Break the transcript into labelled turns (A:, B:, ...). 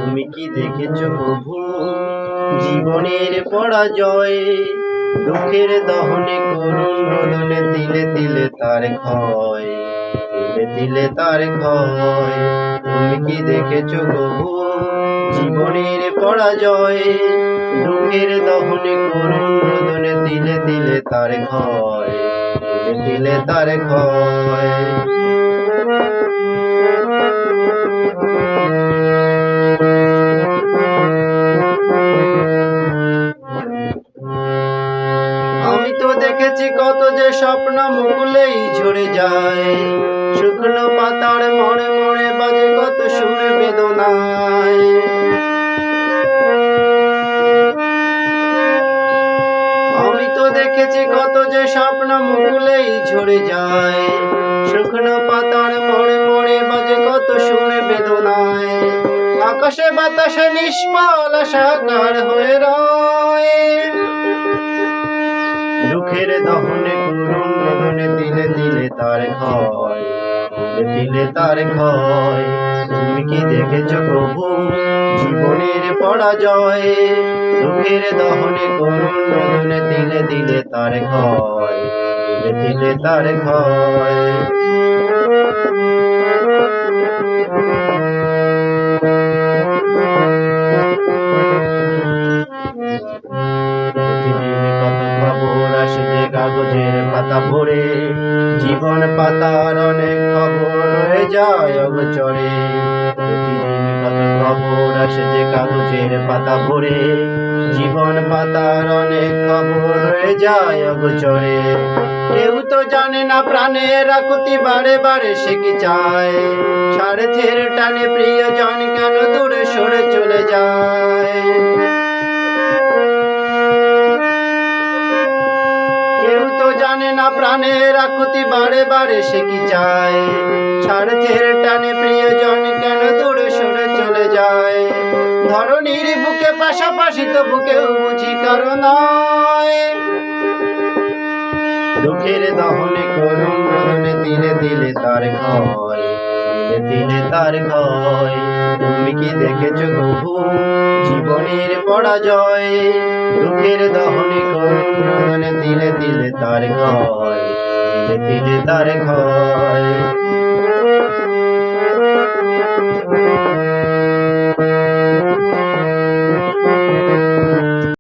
A: তুমি কি দেখেছো প্রভু জীবনের পরাজয়? দুঃখের দহনে করুণ রোদনে তিলে তিলে তার ক্ষয়, তিলে তিলে তার ক্ষয়। তুমি কি দেখেছো প্রভু জীবনের পরাজয়? দুঃখের দহনে করুণ রোদনে তিলে তিলে তার ক্ষয়, তিলে তিলে তার ক্ষয়। আমি তো দেখেছি কত যে স্বপ্ন মুকুলেই ঝরে যায়, শুকনো পাতার মরে মরে বাজে কত সুর বেদনায়। আমি তো দেখেছি কত যে স্বপ্ন মুকুলেই ঝরে যায়, শুকনো পাতার মরে মরে বাজে কত সুর বেদনায়। আকাশে বাতাসে নিষ্ফল সাকার হয়ে রয়, দুঃখের দহনে করুণ রোদনে তিলে তিলে তার ক্ষয়, তিলে তিলে তার ক্ষয়। তুমি কি দেখেছো প্রভু জীবনের পরাজয়? দুঃখের দহনে করুণ রোদনে তিলে তিলে তার ক্ষয়, তিলে তিলে তার ক্ষয়। কাগজের পাতা ভরে জীবন পাতার অনেক খবর রয়ে যায় অগোচরে। প্রতিদিন কত খবর আসে যে কাগজের পাতা ভরে জীবন পাতার অনেক খবর রয়ে যায় অগোচরে। কেউ তো জানে না প্রাণের আকুতি বারে বারে সে কি চায়, স্বার্থের টানে প্রিয়জন কেন দূরে সরে চলে যায়। জানে না প্রাণের আকুতি বারে বারে সে কি চায়, স্বার্থের টানে প্রিয়জন কেন দূরে সরে চলে যায়। ধরণীর বুকে পাশাপাশি তো বুকেও বুঝি কারো নয়, দুঃখের দহনে করুণ রোদনে তিলে তিলে তার ক্ষয়, তিলে তিলে তার ক্ষয়। তুমি কি দেখেছো প্রভু জীবনের পরাজয়? দুঃখের দহনে করুণ রোদনে তিলে তিলে তার ক্ষয়, তিলে তিলে তার ক্ষয়।